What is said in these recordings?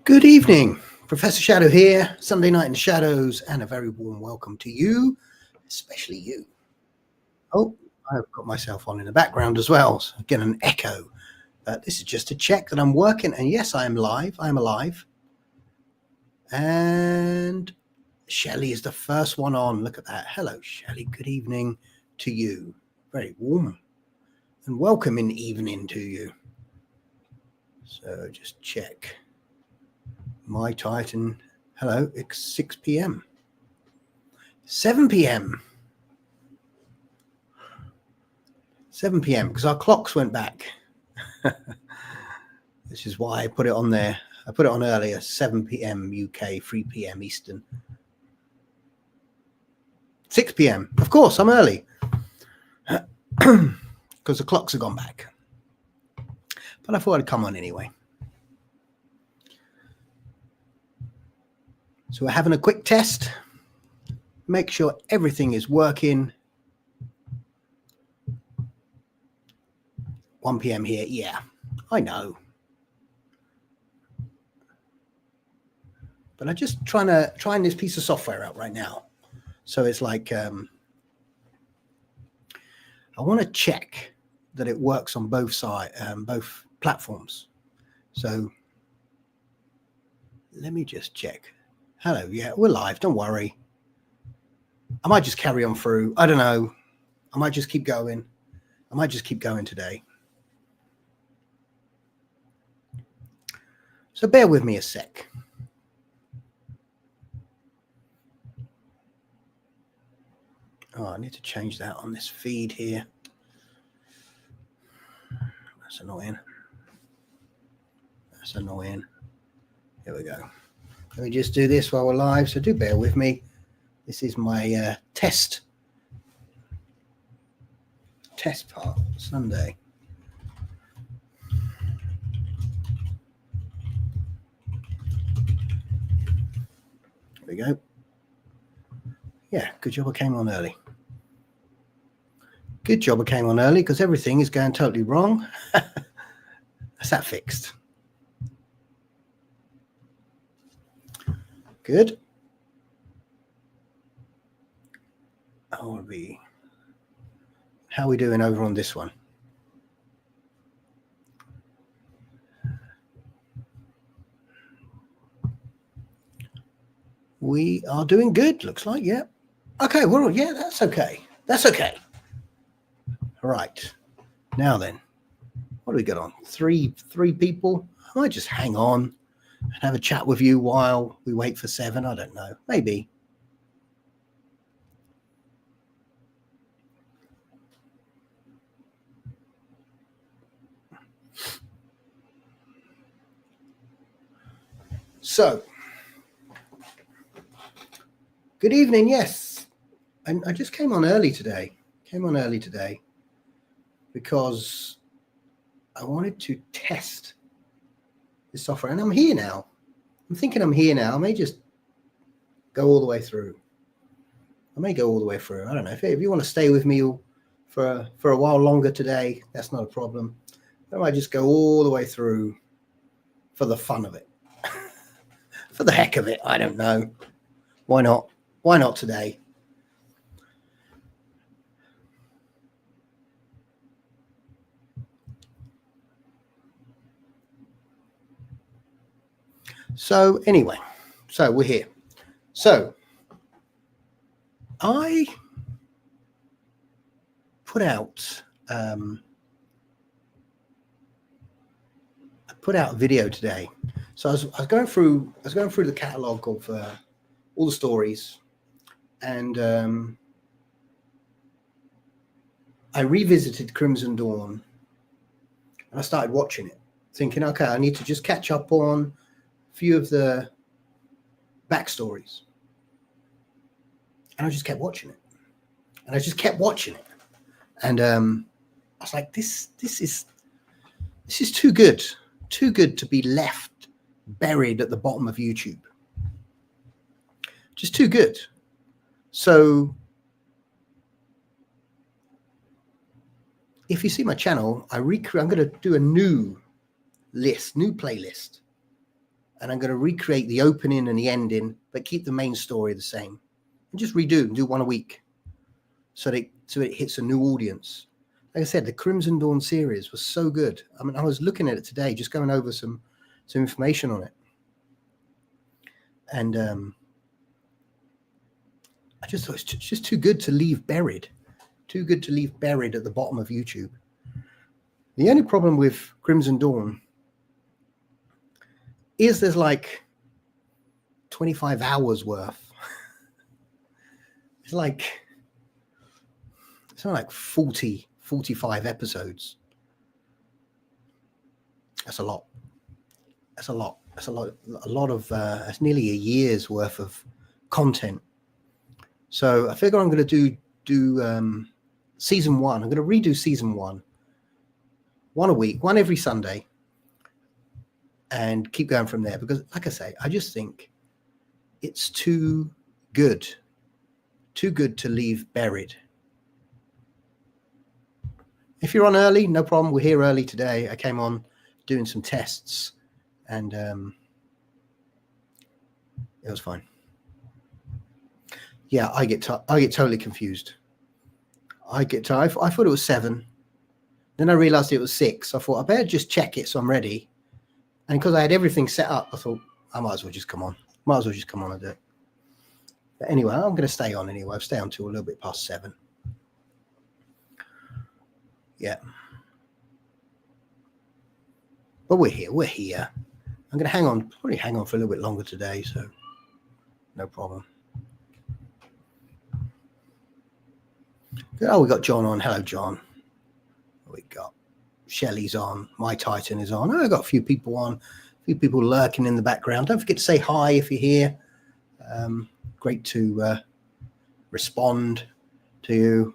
Good evening, Professor Shadow here, Sunday night in the shadows, and a very warm welcome to you, especially you. Oh, I've got myself on in the background as well, so again an echo. This is just to check that I'm working, and yes, I am live. I am alive. And Shelley is the first one on. Look at that. Hello, Shelley. Good evening to you. Very warm and welcoming evening to you. So just check. My Titan, hello, it's 6 p.m. 7 p.m. 7 p.m. because our clocks went back. This is why I put it on there. I put it on earlier, 7 p.m. UK, 3 p.m. Eastern. 6 p.m. Of course, I'm early because the clocks have gone back. But I thought I'd come on anyway. So we're having a quick test. Make sure everything is working. 1 p.m. here. Yeah, I know. But I'm just trying this piece of software out right now. So it's like, I want to check that it works on both sides, both platforms. So let me just check. Hello, yeah, we're live. Don't worry. I might just carry on through. I don't know. I might just keep going. I might just keep going today. So bear with me a sec. Oh, I need to change that on this feed here. That's annoying. That's annoying. Here we go. Let me just do this while we're live. So do bear with me. This is my test part Sunday. There we go. Yeah, good job I came on early. Good job I came on early because everything is going totally wrong. That's that fixed. Good. How are we doing over on this one? We are doing good, looks like, yeah. Okay, well, yeah, that's okay. That's okay. All right. Now then, what do we got on? Three people? I might just hang on and have a chat with you while we wait for 7. I don't know. Maybe. So, good evening. Yes, I just came on early today. Because I wanted to test the software, and I'm here now. I'm thinking I'm here now. I may just go all the way through. I don't know if you want to stay with me for a while longer today. That's not a problem. I might just go all the way through for the fun of it. For the heck of it, I don't know. Why not? Why not today? So anyway, so we're here. So I put out a video today. So I was going through the catalog of all the stories, and I revisited Crimson Dawn, and I started watching it, thinking, okay, I need to just catch up on a few of the backstories, and I just kept watching it, and I was like, this is too good to be left buried at the bottom of YouTube. Just too good. So if you see my channel, I'm going to do a new playlist. and I'm going to recreate the opening and the ending, but keep the main story the same, and just do one a week, so it hits a new audience. Like I said, the Crimson Dawn series was so good. I mean, I was looking at it today, just going over some information on it, and I just thought it's just too good to leave buried. Too good to leave buried at the bottom of YouTube. The only problem with Crimson Dawn is there's like 25 hours worth. It's like 40, 45 episodes. That's a lot. That's a lot. That's a lot of, that's nearly a year's worth of content. So I figure I'm going to do season 1. I'm going to redo season 1. One a week, one every Sunday, and keep going from there. Because like I say, I just think it's too good to leave buried. If you're on early, no problem. We're here early today. I came on doing some tests, and it was fine. Yeah, I get totally confused. I thought it was 7. Then I realized it was 6. I thought I better just check it so I'm ready. And because I had everything set up, I thought I might as well just come on. And do it. But anyway, I'm going to stay on anyway. I'll stay on till a little bit past 7. Yeah. But we're here. I'm going to probably hang on for a little bit longer today, so no problem. Oh, we got John on. Hello, John. We got Shelley's on. My Titan is on. I got a few people on. A few people lurking in the background. Don't forget to say hi if you're here. Great to respond to you.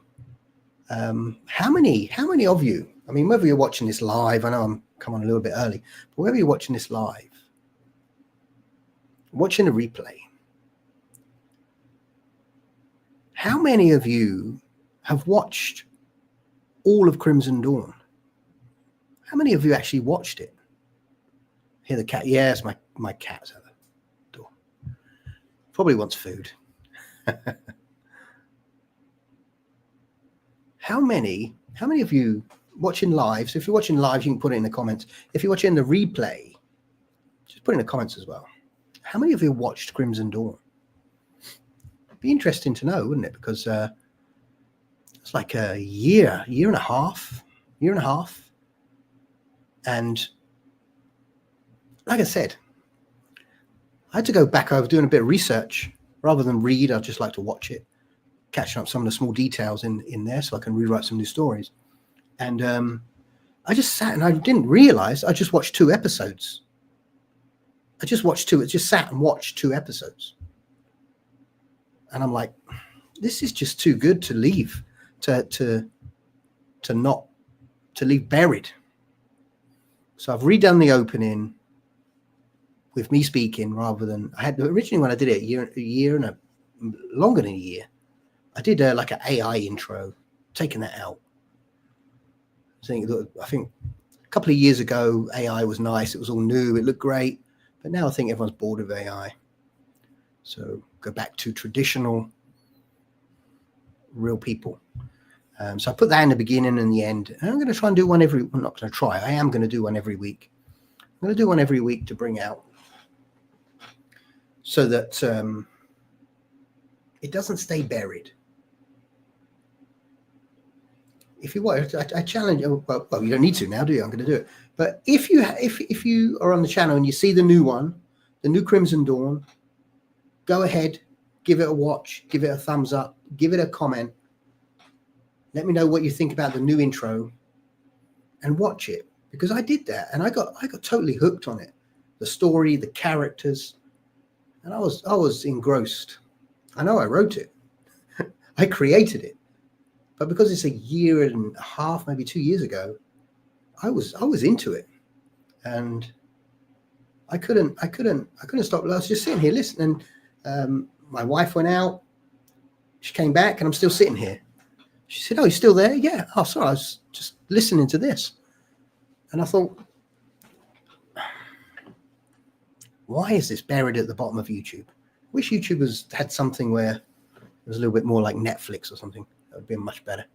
How many of you? I mean, whether you're watching this live, I know I'm coming a little bit early, but whether you're watching this live, watching a replay, how many of you have watched all of Crimson Dawn? How many of you actually watched it? Hear the cat? Yes, my cat's at the door. Probably wants food. How many of you watching live? So if you're watching live, you can put it in the comments. If you're watching the replay, just put it in the comments as well. How many of you watched Crimson Dawn? It'd be interesting to know, wouldn't it? Because it's like a year and a half. And like I said, I had to go back over doing a bit of research. Rather than read, I just like to watch it, catching up some of the small details in there so I can rewrite some new stories. And I just sat and I didn't realize I just watched 2 episodes. I just sat and watched 2 episodes. And I'm like, this is just too good to leave, to leave buried. So I've redone the opening with me speaking rather than I had originally when I did it a year and longer than a year. I did like an AI intro, taking that out. I think a couple of years ago, AI was nice. It was all new. It looked great. But now I think everyone's bored of AI. So go back to traditional, real people. So I put that in the beginning and the end. And I'm going to try and do one every. I'm not going to try. I am going to do one every week. I'm going to do one every week to bring out, so that it doesn't stay buried. If you want, I challenge you. Well, you don't need to now, do you? I'm going to do it. But if you are on the channel and you see the new one, the new Crimson Dawn, go ahead, give it a watch, give it a thumbs up, give it a comment. Let me know what you think about the new intro, and watch it, because I did that and I got totally hooked on it. The story, the characters, and I was engrossed. I know I wrote it, I created it. But because it's a year and a half, maybe 2 years ago, I was into it, and I couldn't stop. I was just sitting here listening. My wife went out. She came back, and I'm still sitting here. She said, "Oh, you're still there?" Yeah. Oh, sorry, I was just listening to this, and I thought, Why is this buried at the bottom of YouTube? Wish YouTube had something where it was a little bit more like Netflix or something. That would be much better.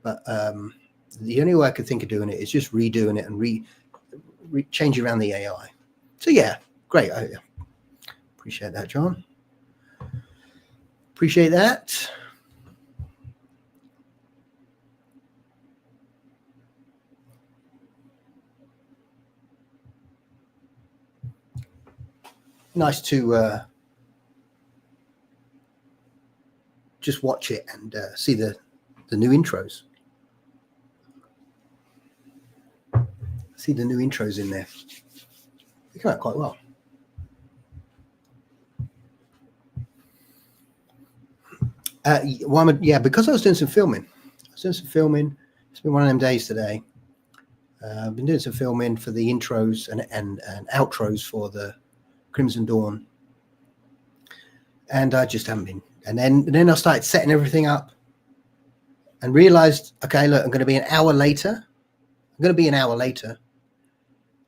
But the only way I could think of doing it is just redoing it and change around the AI. So yeah, great. I appreciate that, John. Appreciate that. Nice to just watch it and see the new intros. See the new intros in there. They come out quite well. Because I was doing some filming. It's been one of them days today. I've been doing some filming for the intros and outros for the Crimson Dawn. And I just haven't been. And then I started setting everything up and realized, okay, look, I'm going to be an hour later.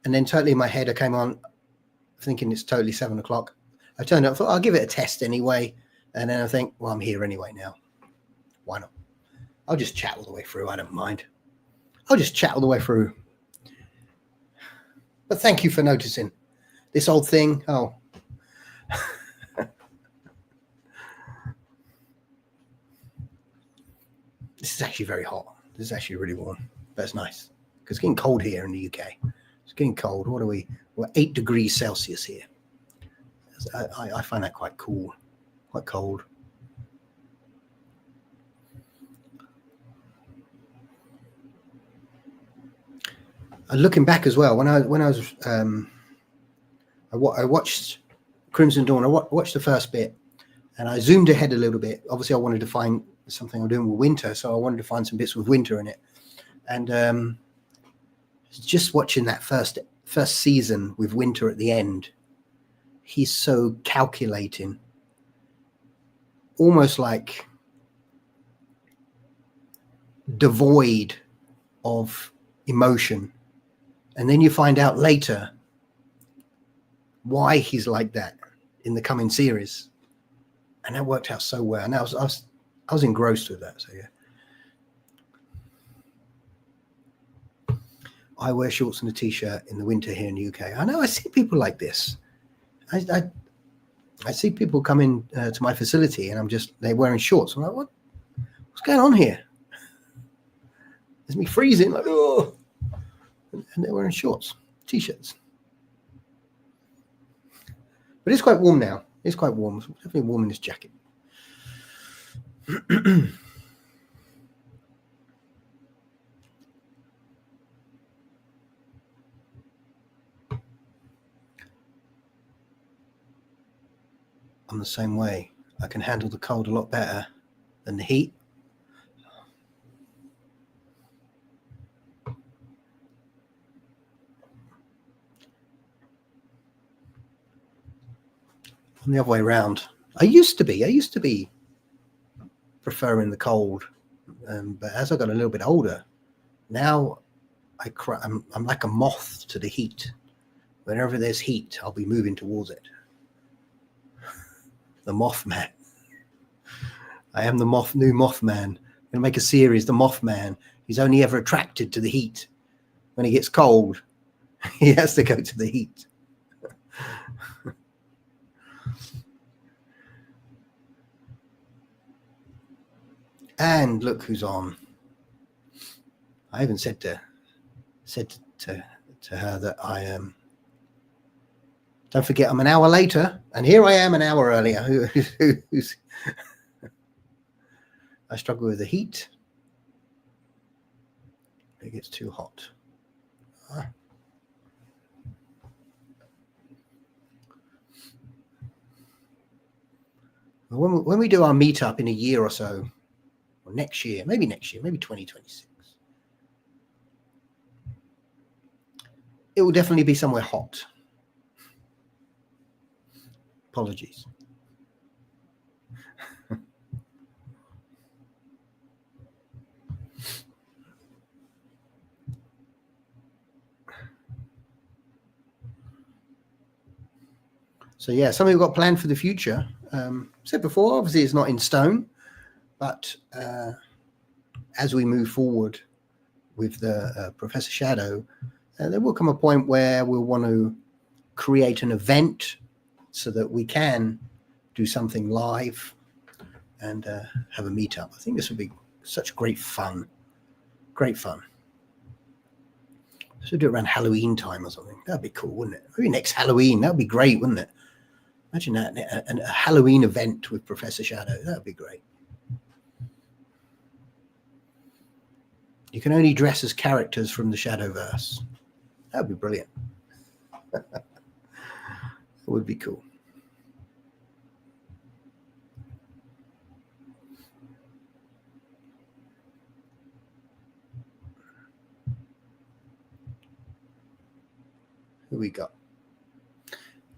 And then totally in my head, I came on thinking it's totally 7 o'clock. I turned up, thought I'll give it a test anyway. And then I think, well, I'm here anyway now. Why not? I'll just chat all the way through. I don't mind. I'll just chat all the way through. But thank you for noticing this old thing. Oh. This is actually very hot. This is actually really warm, but it's nice because it's getting cold here in the UK. It's getting cold. What are we? We're 8 degrees Celsius here. I find that quite cool, quite cold. Looking back as well, when I was I watched Crimson Dawn. I watched the first bit, and I zoomed ahead a little bit. Obviously, I wanted to find something I'm doing with winter, so I wanted to find some bits with winter in it. And just watching that first season with winter at the end, he's so calculating, almost like devoid of emotion. And then you find out later why he's like that in the coming series, and that worked out so well. And I was engrossed with that. So yeah, I wear shorts and a t-shirt in the winter here in the UK. I know I see people like this. I see people come in to my facility, and they're wearing shorts. I'm like, what's going on here? It's me freezing, like, oh, and they're wearing shorts, t-shirts. But it's quite warm now. It's quite warm. It's definitely warm in this jacket. I'm the same way. I can handle the cold a lot better than the heat. I'm the other way around. I used to be preferring the cold, but as I got a little bit older, now I'm like a moth to the heat. Whenever there's heat, I'll be moving towards it. The Mothman. I am the new Mothman. I'm going to make a series, The Mothman. He's only ever attracted to the heat. When it gets cold, he has to go to the heat. And look who's on. I even said to her that I am. Don't forget, I'm an hour later, and here I am an hour earlier. I struggle with the heat. It gets too hot. When we do our meetup in a year or so, or next year, maybe 2026, it will definitely be somewhere hot. Apologies. So yeah, something we've got planned for the future. Said before, obviously it's not in stone, but as we move forward with the Professor Shadow, there will come a point where we'll want to create an event so that we can do something live and have a meetup. I think this would be such great fun. Great fun. So do it around Halloween time or something. That'd be cool, wouldn't it? Maybe next Halloween. That'd be great, wouldn't it? Imagine that, a Halloween event with Professor Shadow. That'd be great. You can only dress as characters from the Shadowverse. That'd be brilliant. That would be cool. Who we got?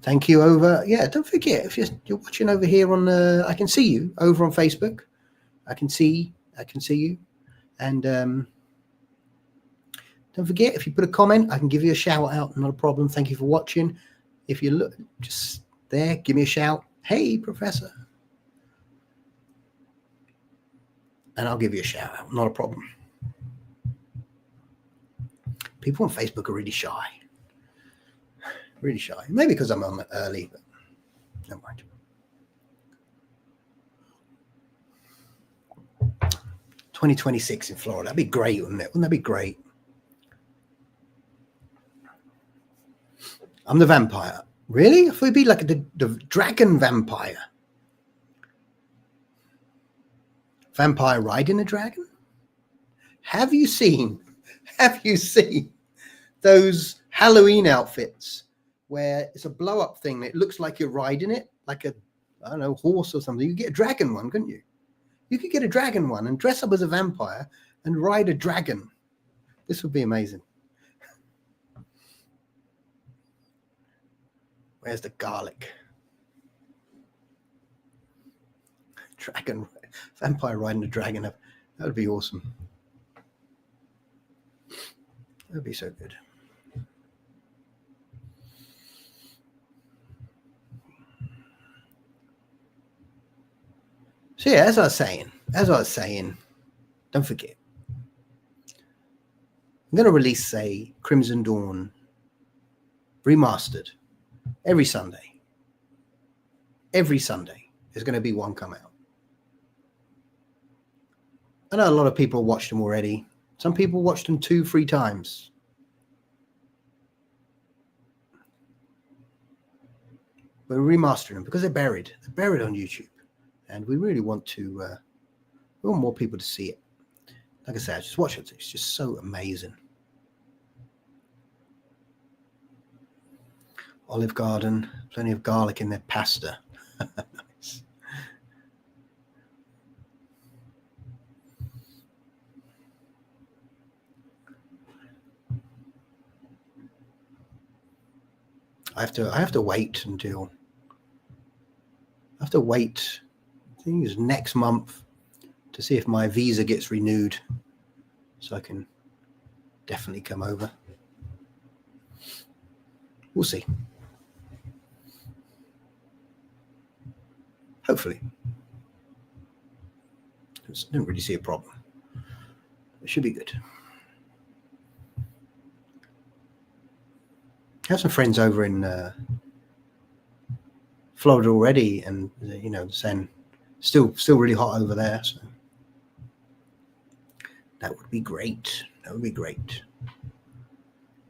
Thank you over. Yeah, don't forget, if you're watching over here on I can see you over on Facebook. I can see you. And don't forget, if you put a comment, I can give you a shout out. Not a problem. Thank you for watching. If you look just there, give me a shout. Hey, Professor. And I'll give you a shout out. Not a problem. People on Facebook are really shy. Really shy. Maybe because I'm on early, but never mind. $2026 in Florida. That'd be great, wouldn't it? Wouldn't that be great? I'm the vampire. Really? I thought it'd be like the dragon vampire. Vampire riding a dragon? Have you seen those Halloween outfits where it's a blow-up thing that looks like you're riding it, like a, I don't know, horse or something? You could get a dragon one, couldn't you? You could get a dragon one and dress up as a vampire and ride a dragon. This would be amazing. Where's the garlic? Dragon, vampire riding a dragon. That would be awesome. That would be so good. So yeah, as I was saying, don't forget, I'm going to release a Crimson Dawn remastered every Sunday. Every Sunday there's going to be one come out. I know a lot of people watched them already. Some people watched them 2-3 times. We're remastering them because they're buried. They're buried on YouTube. And we really want to, we want more people to see it. Like I said, just watch it. It's just so amazing. Olive Garden, plenty of garlic in their pasta. Nice. I have to wait until. I have to wait. I think it's next month to see if my visa gets renewed, so I can definitely come over. We'll see. Hopefully. I don't really see a problem. It should be good. I have some friends over in Florida already, and you know, saying still really hot over there. So that would be great. That would be great.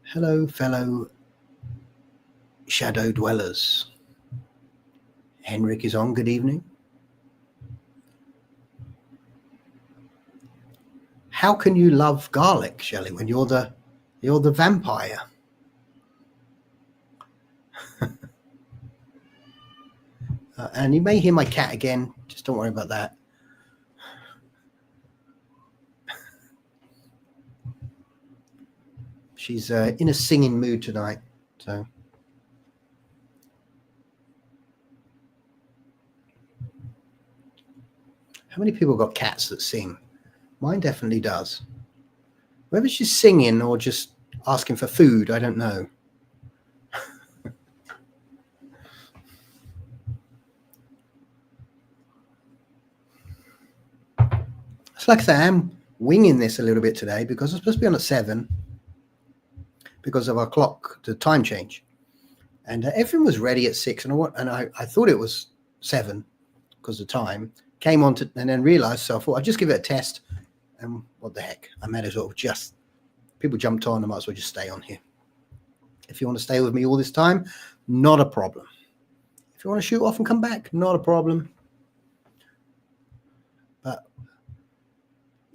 Hello, fellow shadow dwellers. Henrik is on. Good evening. How can you love garlic, Shelley, when you're the vampire? And you may hear my cat again. Just don't worry about that. She's in a singing mood tonight. So how many people got cats that sing? Mine definitely does. Whether she's singing or just asking for food, I don't know. So like I say, I'm winging this a little bit today because I'm supposed to be on at 7 because of our clock, the time change. And everything was ready at 6. And I thought it was 7 because the time came on to, and then realized, so I thought I'd just give it a test. And what the heck, I might as well just, people jumped on, I might as well just stay on here. If you want to stay with me all this time, not a problem. If you want to shoot off and come back, not a problem. But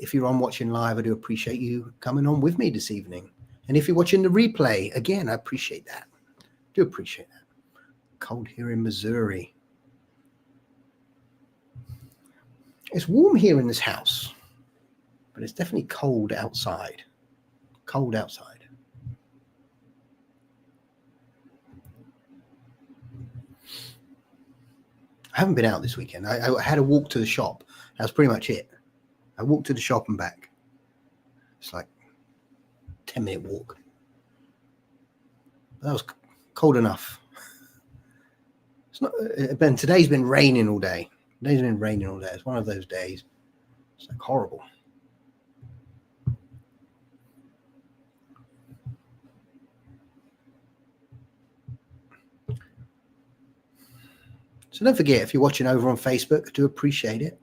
if you're on watching live, I do appreciate you coming on with me this evening. And if you're watching the replay, again, I appreciate that. Do appreciate that. Cold here in Missouri. It's warm here in this house, but it's definitely cold outside. Cold outside. I haven't been out this weekend. I had a walk to the shop. That's pretty much it. I walked to the shop and back. It's like a 10-minute walk. That was cold enough. It's not. Ben, today's been raining all day. Today's been raining all day. It's one of those days. It's like horrible. So don't forget, if you're watching over on Facebook, I do appreciate it.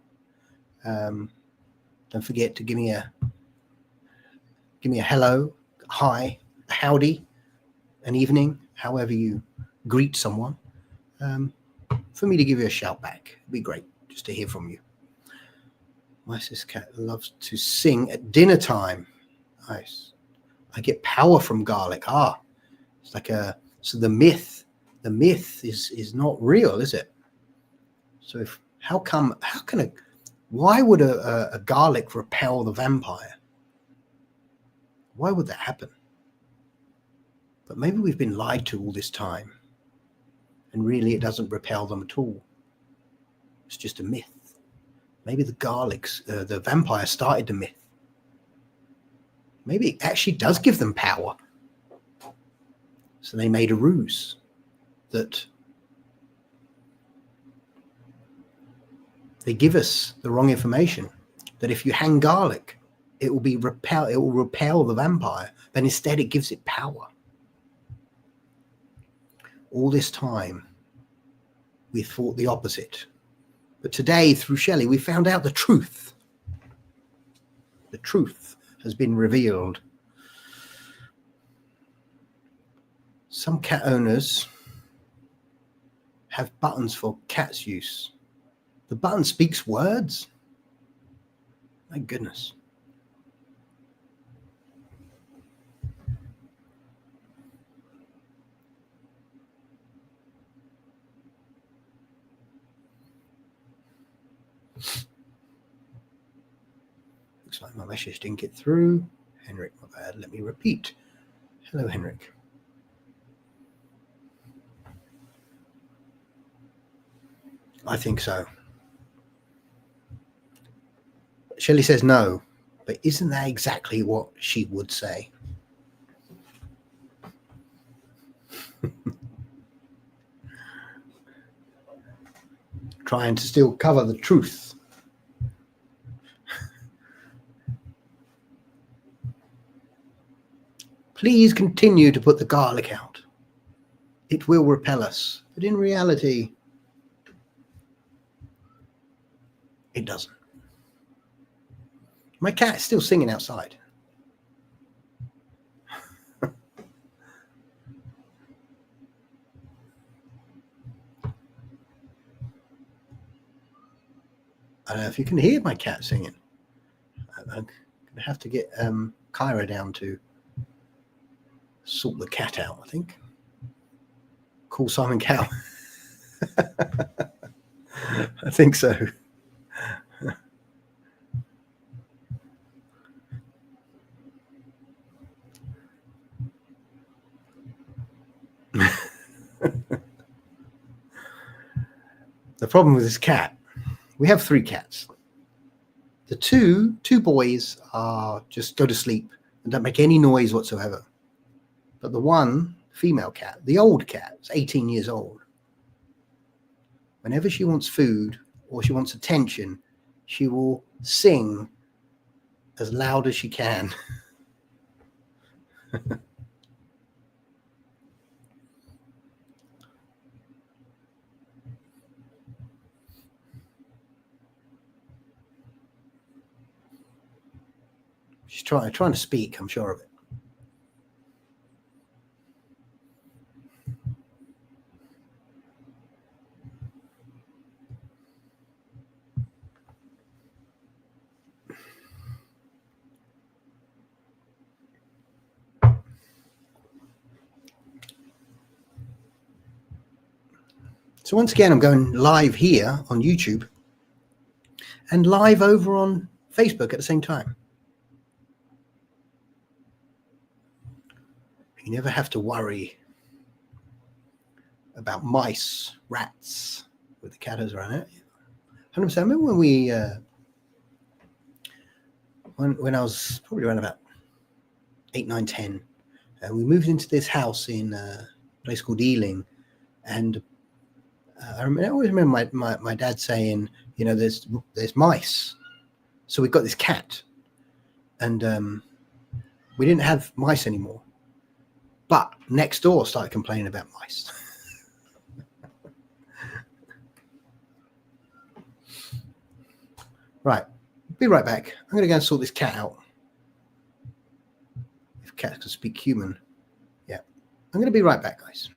Don't forget to give me a hello, hi, a howdy, an evening, however you greet someone. For me to give you a shout back. It'd be great just to hear from you. My sister cat loves to sing at dinner time. Nice. I get power from garlic. It's like so the myth is not real, is it? So why would a garlic repel the vampire? Why would that happen? But maybe we've been lied to all this time. And really it doesn't repel them at all. It's just a myth. Maybe the vampire started the myth. Maybe it actually does give them power. So they made a ruse that they give us the wrong information, that if you hang garlic, it will repel the vampire, but instead it gives it power. All this time, we thought the opposite. But today, through Shelley, we found out the truth. The truth has been revealed. Some cat owners have buttons for cats' use. The button speaks words? My goodness. Looks like my message didn't get through. Henrik, my bad. Let me repeat. Hello, Henrik. I think so. Shelley says no, but isn't that exactly what she would say? Trying to still cover the truth. Please continue to put the garlic out. It will repel us, but in reality, it doesn't. My cat is still singing outside. I don't know if you can hear my cat singing. I'm going to have to get Kyra down to sort the cat out, I think. Call Simon Cowell. I think so. The problem with this cat, we have 3 cats. The two boys are just go to sleep and don't make any noise whatsoever. But the one female cat, the old cat, is 18 years old. Whenever she wants food or she wants attention, she will sing as loud as she can. She's trying to speak, I'm sure of it. So once again, I'm going live here on YouTube and live over on Facebook at the same time. You never have to worry about mice, rats with the catters around it. 100%. I remember when we, when I was probably around about 8, 9, 10, we moved into this house in a place called Ealing, and I always remember my dad saying, you know, there's mice. So we got this cat, and we didn't have mice anymore. But next door started complaining about mice. Right, be right back. I'm going to go and sort this cat out. If cats can speak human. Yeah, I'm going to be right back, guys.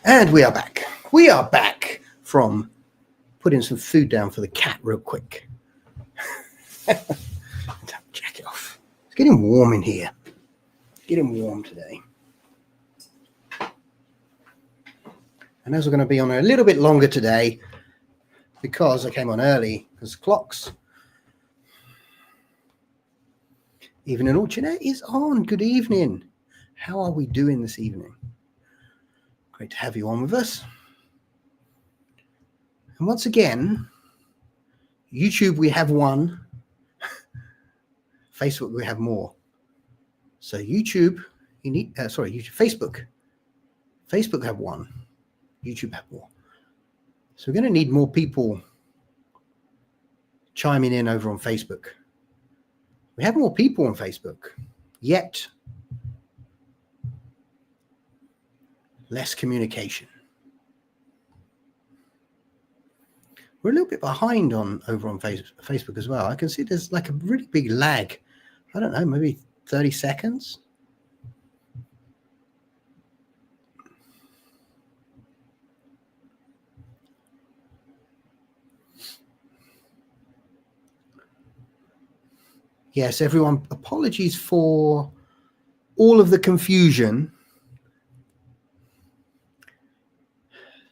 And we are back. We are back from putting some food down for the cat real quick. Take the jacket off. It's getting warm in here. It's getting warm today. And as we're going to be on a little bit longer today, because I came on early, because clocks. Evening Orchard is on. Good evening. How are we doing this evening? Great to have you on with us. And once again, YouTube, we have one. Facebook, we have more. So YouTube, you need, YouTube, Facebook. Facebook have one. YouTube have more. So we're going to need more people chiming in over on Facebook. We have more people on Facebook, yet less communication. We're a little bit behind over on Facebook as well. I can see there's like a really big lag. I don't know, maybe 30 seconds. Yes, everyone, apologies for all of the confusion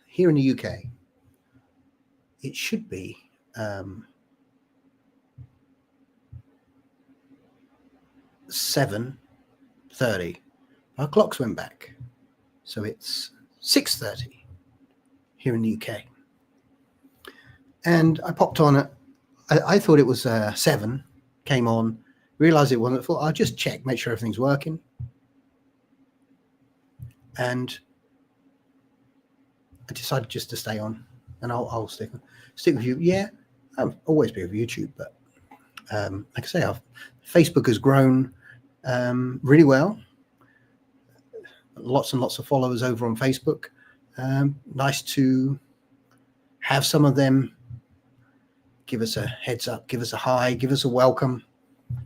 here in the UK. It should be 7:30. Our clocks went back, so it's 6:30 here in the UK. And I popped on it. I thought it was 7. Came on, realized it wasn't. Thought I'll just check, make sure everything's working. And I decided just to stay on, and I'll stick with you. Yeah, I'll always be with YouTube, but like I say, Facebook has grown really well. Lots and lots of followers over on Facebook. Nice to have some of them give us a heads up, give us a hi, give us a welcome. I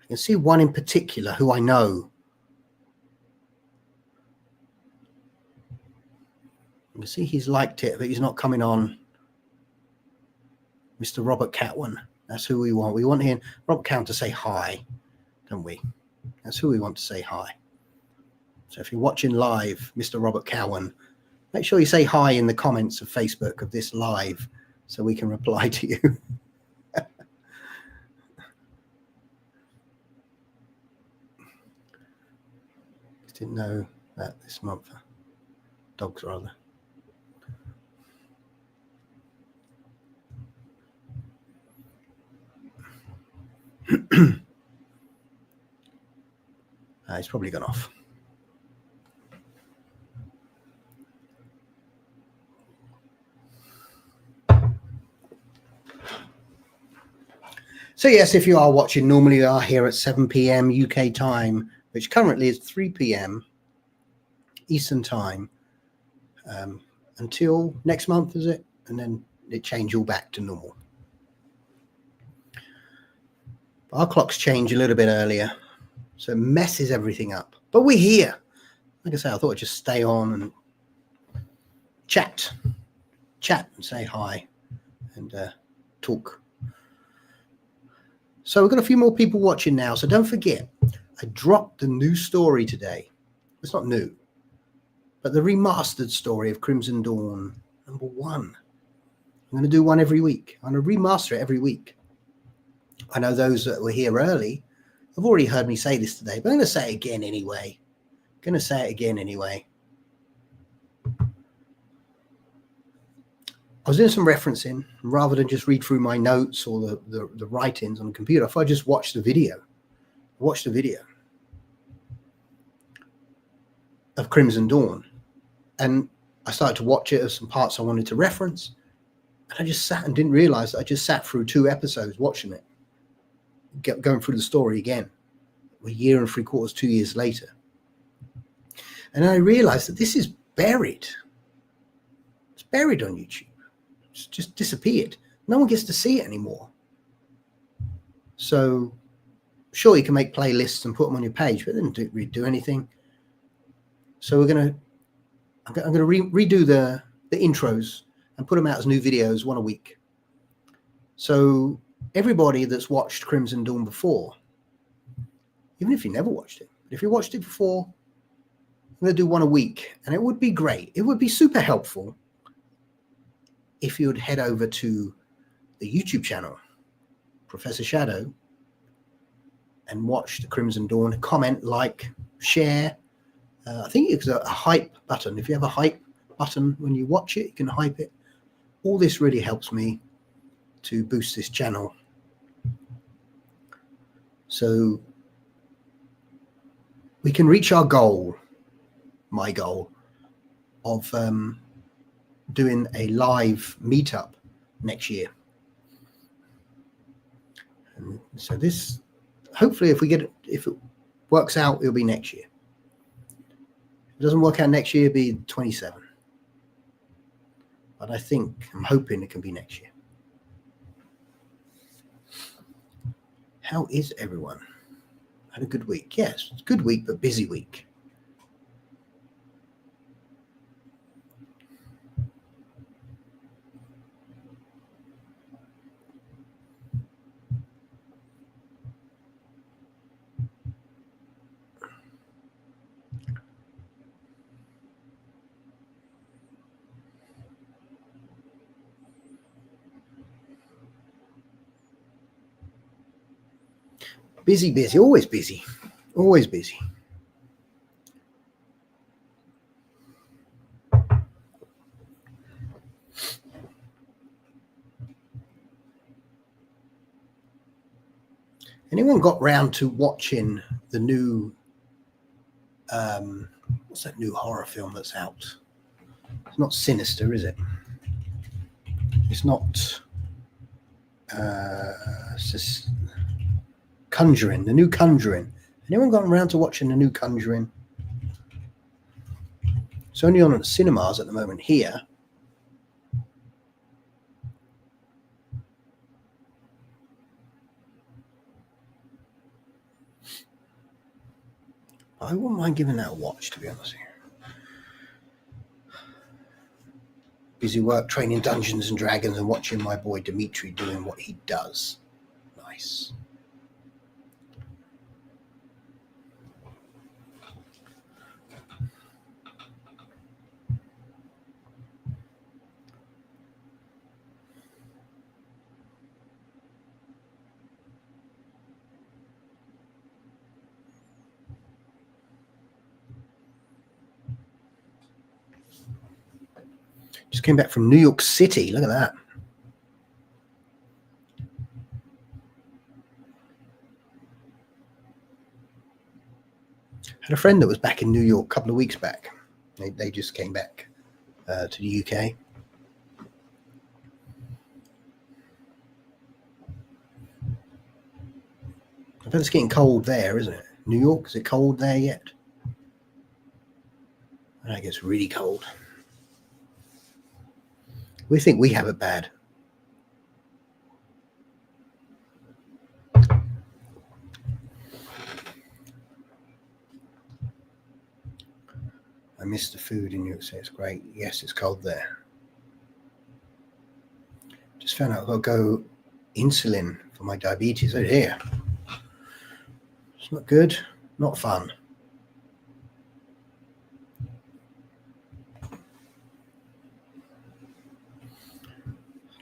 can see one in particular who I know. You can see he's liked it, but he's not coming on. Mr. Robert Catwan. That's who we want. We want him, Robert Catwan, to say hi, don't we? That's who we want to say hi. So if you're watching live, Mr. Robert Catwan, make sure you say hi in the comments of Facebook of this live so we can reply to you. Didn't know that this month. Dogs, rather. It's probably gone off. So yes, if you are watching, normally we are here at 7 p.m. UK time, which currently is 3 p.m. Eastern time, until next month, is it? And then it change all back to normal. Our clocks change a little bit earlier, so it messes everything up. But we're here. Like I say, I thought I'd just stay on and chat and say hi and talk. So we've got a few more people watching now. So don't forget, I dropped the new story today. It's not new, but the remastered story of Crimson Dawn #1. I'm going to do one every week. I'm going to remaster it every week. I know those that were here early have already heard me say this today, but I'm going to say it again anyway. I was doing some referencing rather than just read through my notes or the write-ins on the computer. If I just watch the video, of Crimson Dawn, and I started to watch it as some parts I wanted to reference, and I just sat and didn't realize that I just sat through 2 episodes watching it, going through the story again, a year and 3/4, 2 years later. And I realized that this is buried. It's buried on YouTube. It's just disappeared. No one gets to see it anymore. So sure, you can make playlists and put them on your page, but it didn't really do anything. So I'm going to redo the intros and put them out as new videos, 1 a week. So everybody that's watched Crimson Dawn before, even if you never watched it, but if you watched it before, I'm going to do 1 a week, and it would be great. It would be super helpful if you would head over to the YouTube channel, Professor Shadow, and watch the Crimson Dawn, comment, like, share. I think it's a hype button. If you have a hype button when you watch it, you can hype it. All this really helps me to boost this channel. So we can reach our goal, my goal, of doing a live meetup next year. And so this, hopefully, if it works out, it'll be next year. If it doesn't work out next year, it'll be 27. But I'm hoping it can be next year. How is everyone? Had a good week? Yes, it's a good week, but busy week. Busy, always busy. Anyone got round to watching the new, what's that new horror film that's out? It's not Sinister, is it? It's not, it's just Conjuring, the new Conjuring. Anyone gotten around to watching the new Conjuring? It's only on at the cinemas at the moment here. I wouldn't mind giving that a watch, to be honest with you. Busy work training Dungeons and Dragons and watching my boy Dimitri doing what he does. Nice. Just came back from New York City. Look at that. Had a friend that was back in New York a couple of weeks back. They just came back to the UK. I bet it's getting cold there, isn't it? New York, is it cold there yet? I think it's really cold. We think we have it bad. I miss the food in New York City. It's great. Yes, it's cold there. Just found out I've got to go insulin for my diabetes. Oh dear. It's not good. Not fun.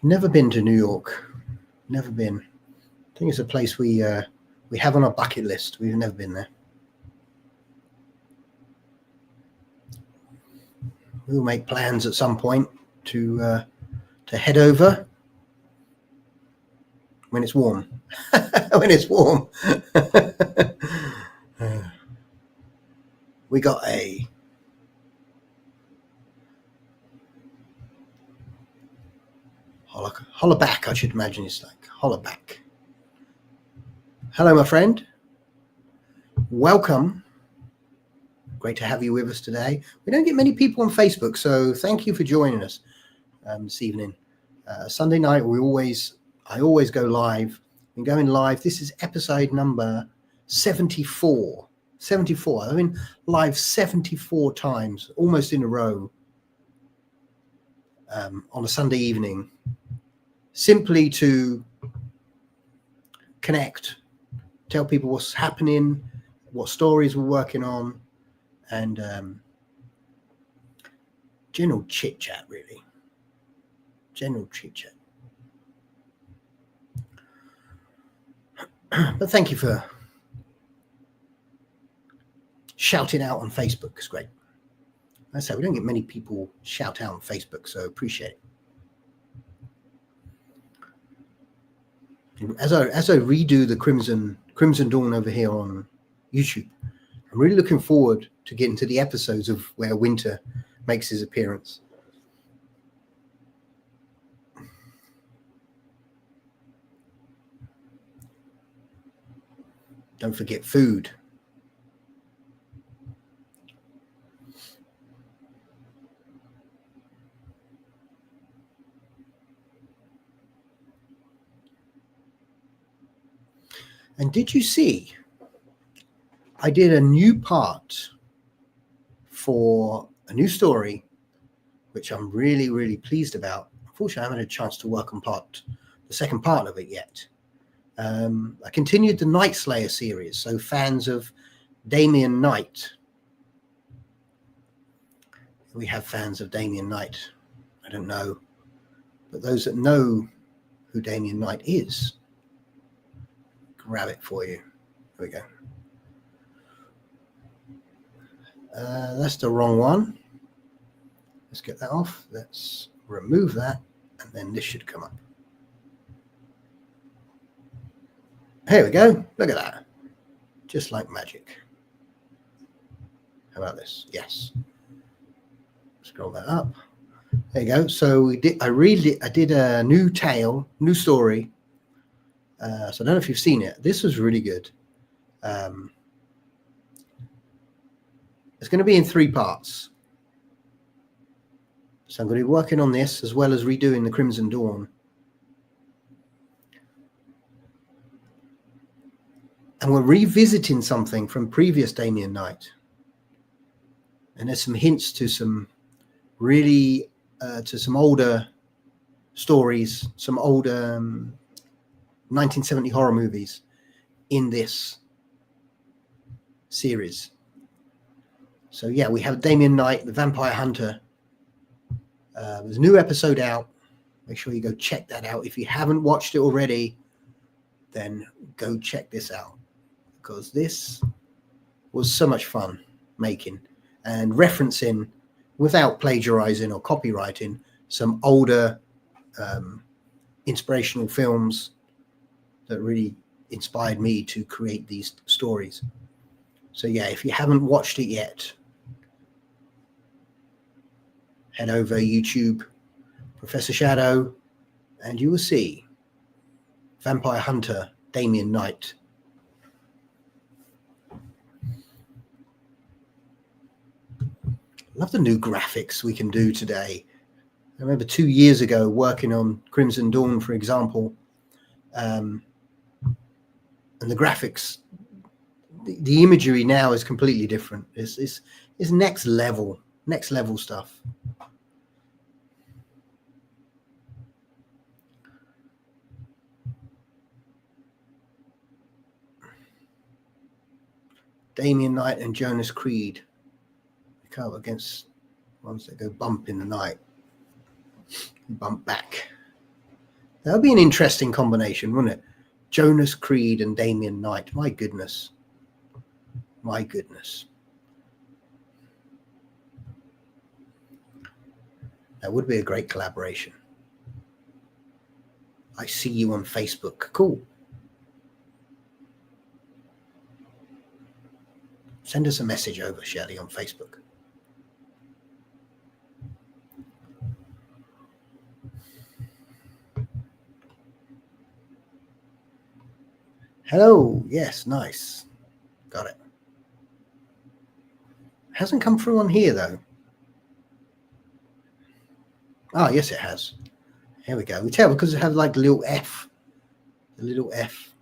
Never been to New York. Never been. I think it's a place we have on our bucket list. We've never been there. We'll make plans at some point to head over when it's warm. When it's warm. We got a hollaback, I should imagine it's like hollaback. Hello, my friend. Welcome. Great to have you with us today. We don't get many people on Facebook, so thank you for joining us this evening. Sunday night, I always go live. I'm going live. This is episode number 74. 74. I've been live 74 times, almost in a row, on a Sunday evening, simply to connect, tell people what's happening, what stories we're working on, and general chit chat, really. General chit chat. But thank you for shouting out on Facebook. It's great. I say we don't get many people shout out on Facebook, so appreciate it. As I redo the Crimson Dawn over here on YouTube, I'm really looking forward to getting to the episodes of where Winter makes his appearance. Don't forget food. And did you see, I did a new part for a new story, which I'm really, really pleased about. Unfortunately, I haven't had a chance to work on the second part of it yet. I continued the Night Slayer series, so fans of Damien Knight. We have fans of Damien Knight. I don't know, but those that know who Damien Knight is, grab it for you. Here we go. That's the wrong one. Let's get that off. Let's remove that, and then this should come up. Here we go. Look at that. Just like magic. How about this? Yes. Scroll that up. There you go. So I did a new tale, new story. So I don't know if you've seen it. This was really good. It's going to be in 3 parts. So I'm going to be working on this as well as redoing the Crimson Dawn. And we're revisiting something from previous Damien Knight. And there's some hints to some really to some older stories, some older 1970 horror movies in this series. So yeah, we have Damien Knight, the Vampire Hunter. There's a new episode out. Make sure you go check that out. If you haven't watched it already, then go check this out, because this was so much fun making and referencing, without plagiarizing or copywriting, some older inspirational films that really inspired me to create these stories. So yeah, if you haven't watched it yet, head over YouTube, Professor Shadow, and you will see Vampire Hunter, Damien Knight. Love the new graphics we can do today. I remember 2 years ago working on Crimson Dawn, for example, and the graphics, the imagery now is completely different. It's next level stuff. Damien Knight and Jonas Creed come up against ones that go bump in the night, bump back. That would be an interesting combination, wouldn't it? Jonas Creed and Damien Knight. My goodness. My goodness. That would be a great collaboration. I see you on Facebook. Cool. Send us a message over, Shelley, on Facebook. Hello. Yes, nice. Got it. Hasn't come through on here, though. Oh, yes, it has. Here we go. We tell because it has like a little F. A little F.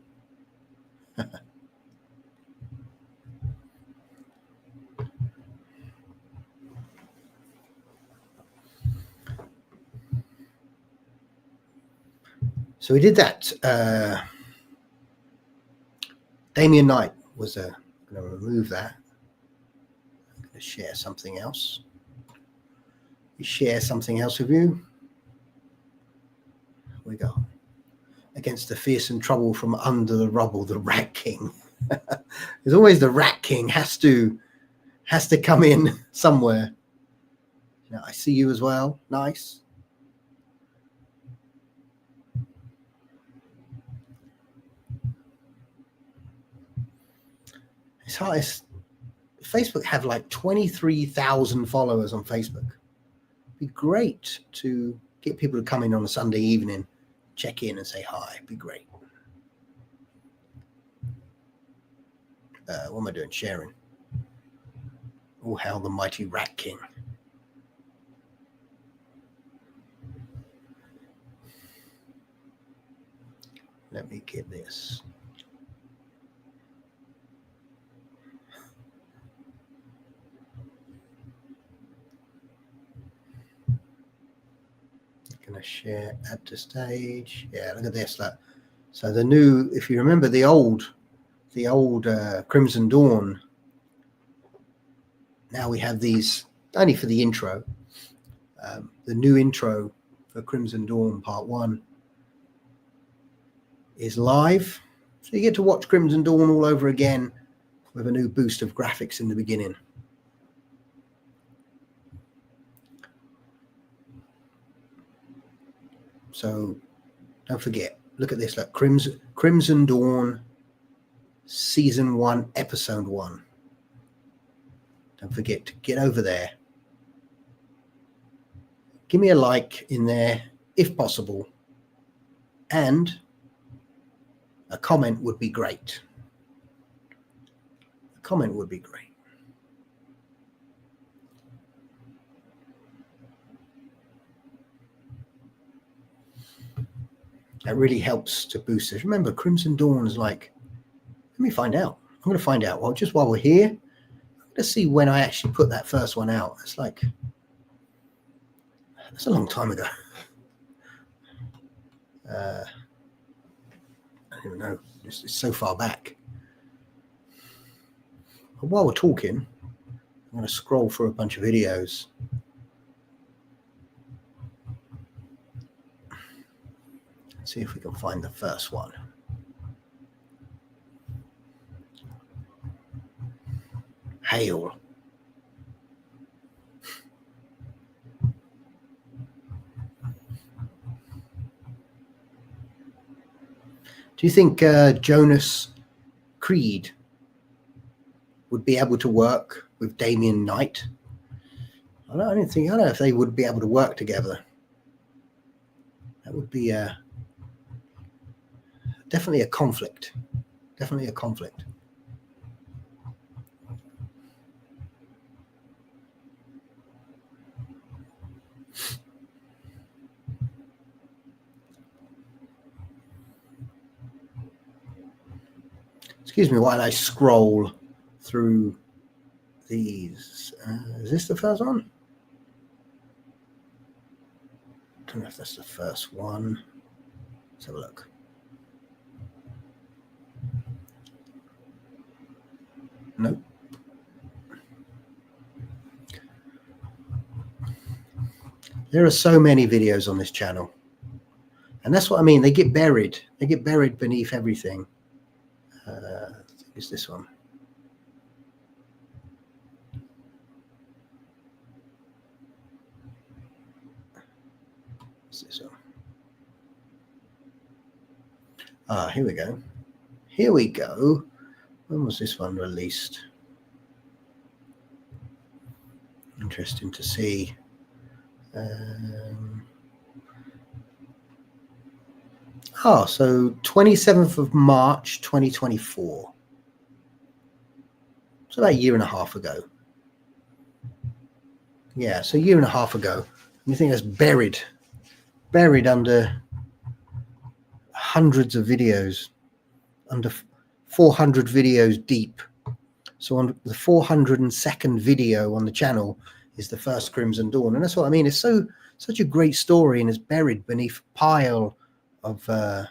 So we did that. Damien Knight was going to remove that. I'm going to share something else. Share something else with you. Here we go. Against the fearsome trouble from under the rubble, the Rat King. There's always the Rat King has to come in somewhere. Now, I see you as well. Nice. It's hard. Facebook have like 23,000 followers on Facebook. It'd be great to get people to come in on a Sunday evening, check in and say hi. It'd be great. What am I doing? Sharing. Oh, hail the mighty Rat King. Let me get this. Going to share at the stage. Yeah, look at this. Look. So the new, if you remember the old Crimson Dawn. Now we have these only for the intro. The new intro for Crimson Dawn Part 1 is live. So you get to watch Crimson Dawn all over again with a new boost of graphics in the beginning. So don't forget, look at this, look, Crimson Dawn Season 1, Episode 1. Don't forget to get over there. Give me a like in there, if possible. And a comment would be great. A comment would be great. That really helps to boost it. Remember, Crimson Dawn is like, let me find out. I'm going to find out. Well, just while we're here, I'm going to see when I actually put that first one out. It's like, That's a long time ago. I don't even know. It's so far back. But while we're talking, I'm going to scroll through a bunch of videos. See if we can find the first one. Hail. Do you think Jonas Creed would be able to work with Damien Knight? I don't know if they would be able to work together. That would be definitely a conflict. Definitely a conflict. Excuse me while I scroll through these. Is this the first one? I don't know if that's the first one. Let's have a look. Nope. There are so many videos on this channel. And that's what I mean. They get buried. They get buried beneath everything. I think it's this one. What's this one? Ah, here we go. Here we go. When was this one released? Interesting to see. So 27th of March 2024. So about a year and a half ago. Yeah, so a year and a half ago. You think that's buried under hundreds of videos, under 400 videos deep. So on the 402nd video on the channel is the first Crimson Dawn, and that's what I mean. It's such a great story, and it's buried beneath a pile of other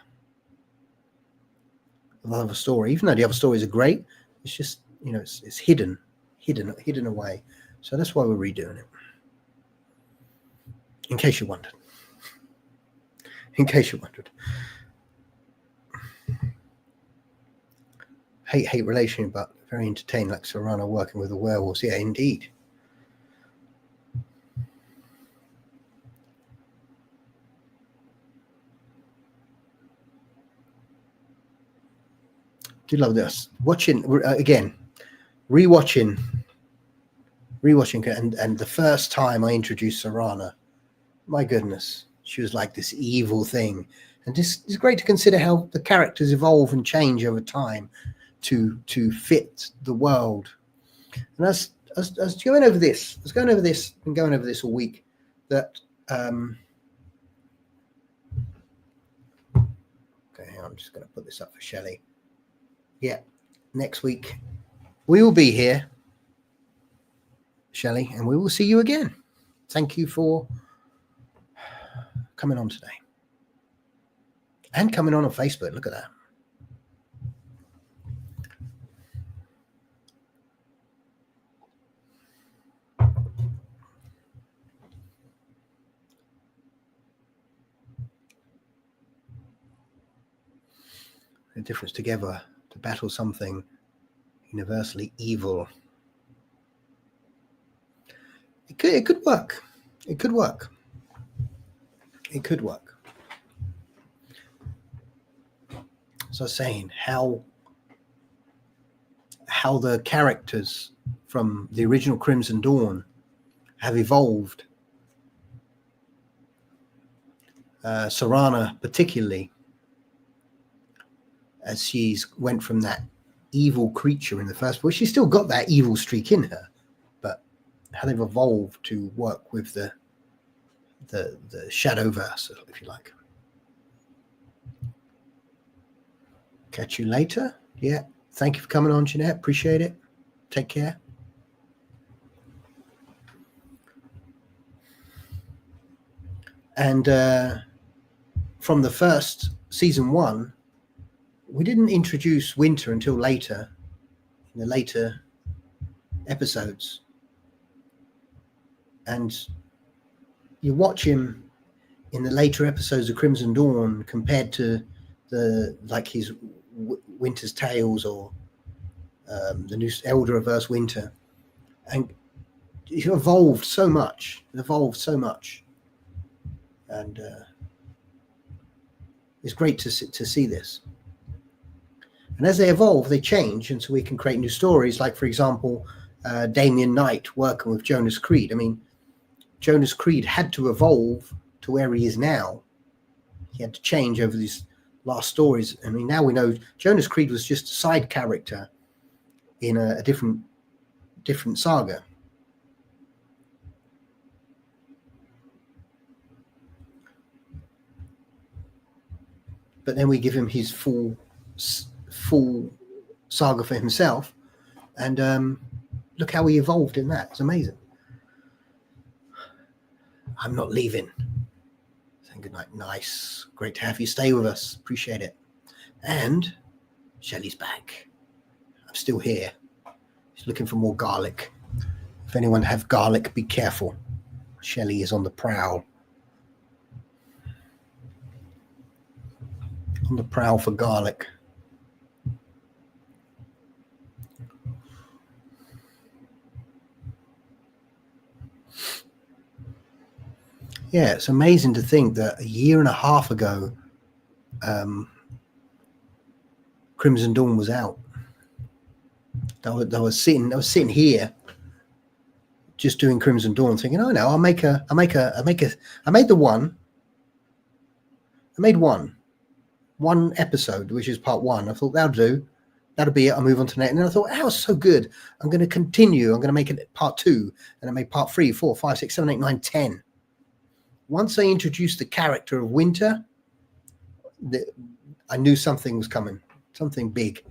story. Even though the other stories are great, it's just it's hidden away. So that's why we're redoing it. In case you wondered. Hate relation, but very entertaining, like Serrano working with the werewolves. Yeah, indeed. Do love this. Watching again, rewatching, and the first time I introduced Serrano, my goodness, she was like this evil thing, and it's great to consider how the characters evolve and change over time to fit the world. And I was going over this. Been going over this all week. That okay, I'm just going to put this up for Shelley. Yeah, next week we will be here, Shelley, and we will see you again. Thank you for coming on today and coming on Facebook. Look at that. The difference together to battle something universally evil. It could work. It could work. So I was saying how the characters from the original Crimson Dawn have evolved. Serrana particularly, as she's went from that evil creature in the first place. She's still got that evil streak in her, but how they've evolved to work with the Shadowverse, if you like. Catch you later. Yeah. Thank you for coming on, Jeanette. Appreciate it. Take care. And from the first season 1, we didn't introduce Winter until later, in the later episodes. And you watch him in the later episodes of Crimson Dawn compared to his Winter's Tales or the new Elder-averse Winter, and it evolved so much. And it's great to see this. And as they evolve, they change, and so we can create new stories. Like, for example, Damien Knight working with Jonas Creed. I mean, Jonas Creed had to evolve to where he is now. He had to change over these last stories. I mean, now we know Jonas Creed was just a side character in a different saga. But then we give him his full saga for himself, and look how he evolved in that. It's amazing. I'm not leaving. Saying goodnight. Nice. Great to have you stay with us. Appreciate it. And Shelley's back. I'm still here. She's looking for more garlic. If anyone have garlic, be careful. Shelley is on the prowl. On the prowl for garlic. Yeah, it's amazing to think that a year and a half ago, Crimson Dawn was out. I was sitting here, just doing Crimson Dawn, thinking, oh no, I made one episode, which is part 1. I thought that'll be it. I'll move on to the next. And then I thought, that was so good. I'm going to continue. I'm going to make it part 2, and I made part 3, 4, 5, 6, 7, 8, 9, 10. Once I introduced the character of Winter, I knew something was coming, something big,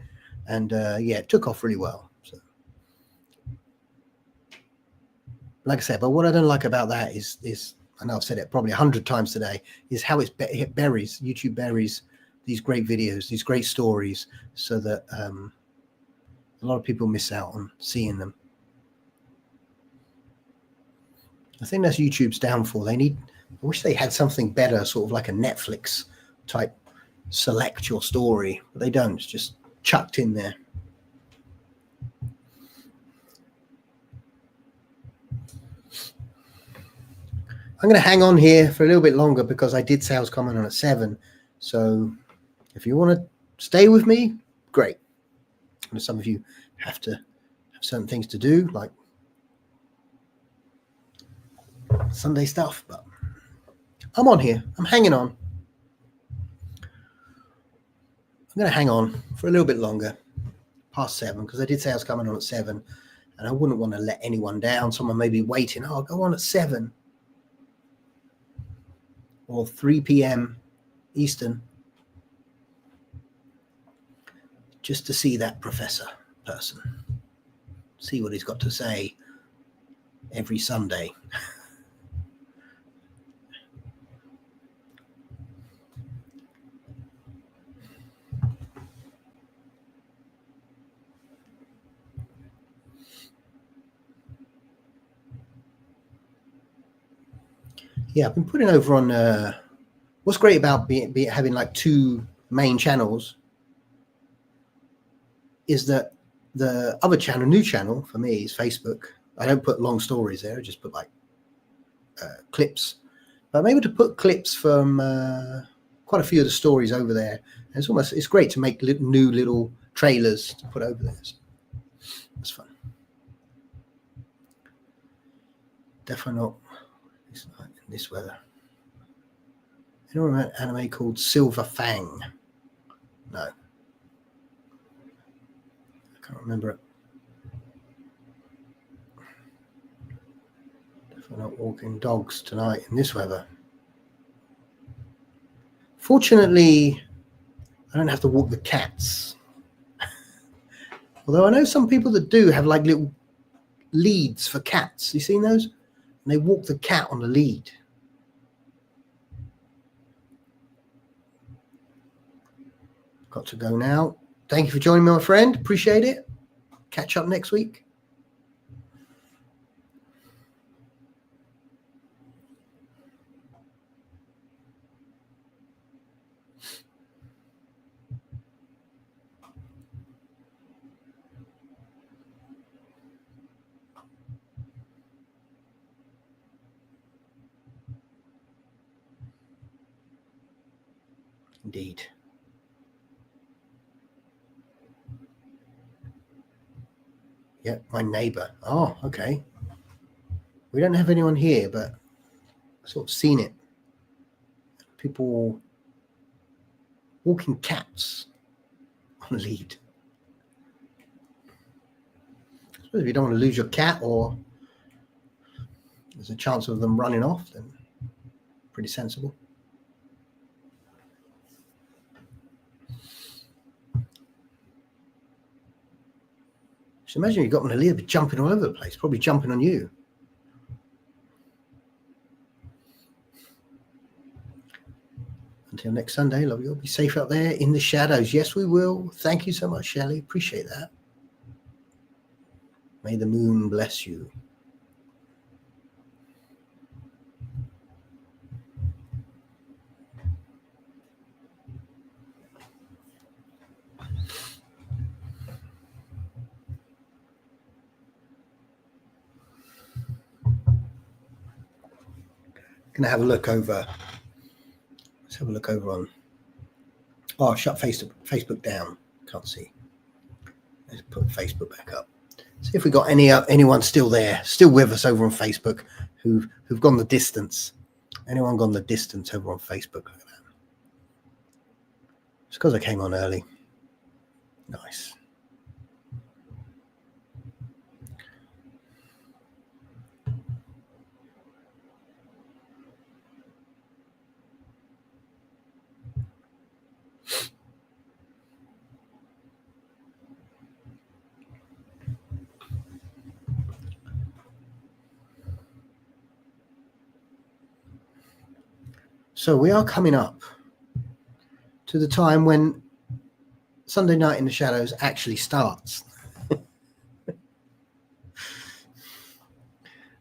and it took off really well. So, like I said, but what I don't like about that is I know I've said it probably 100 times today, is how YouTube buries these great videos, these great stories, so that a lot of people miss out on seeing them. I think that's YouTube's downfall. I wish they had something better, sort of like a Netflix type select your story, but they don't. It's just chucked in there. I'm going to hang on here for a little bit longer because I did say I was coming on at 7. So if you want to stay with me, great. And some of you have certain things to do, like Sunday stuff, but I'm on here. I'm hanging on. I'm going to hang on for a little bit longer, past 7, because I did say I was coming on at 7, and I wouldn't want to let anyone down. Someone may be waiting. Oh, I'll go on at 7 or 3 p.m. Eastern, just to see that professor person, see what he's got to say every Sunday. Yeah, I've been putting over on what's great about having like 2 main channels is that the other channel, new channel for me, is Facebook. I don't put long stories there. I just put like clips. But I'm able to put clips from quite a few of the stories over there. And it's great to make new little trailers to put over there. So it's fun. Definitely not in this weather. You know an anime called Silver Fang? No. I can't remember it. Definitely not walking dogs tonight in this weather. Fortunately, I don't have to walk the cats. Although I know some people that do have like little leads for cats. You seen those? And they walk the cat on the lead. got to go now. Thank you for joining me, my friend. Appreciate it. Catch up next week. Indeed. Yeah, my neighbor. Oh, okay. We don't have anyone here, but I've sort of seen it. People walking cats on a lead. I suppose if you don't want to lose your cat or there's a chance of them running off, then pretty sensible. Just imagine you've got one to lead, jumping all over the place, probably jumping on you. Until next Sunday, love you all. Be safe out there in the shadows. Yes, we will. Thank you so much, Shelley. Appreciate that. May the moon bless you. Gonna have a look over. Let's have a look over on. Oh, I've shut Facebook down. Can't see. Let's put Facebook back up. See if we got anyone still there, still with us over on Facebook, who've gone the distance. Anyone gone the distance over on Facebook? Look at that. It's because I came on early. Nice. So we are coming up to the time when Sunday Night in the Shadows actually starts.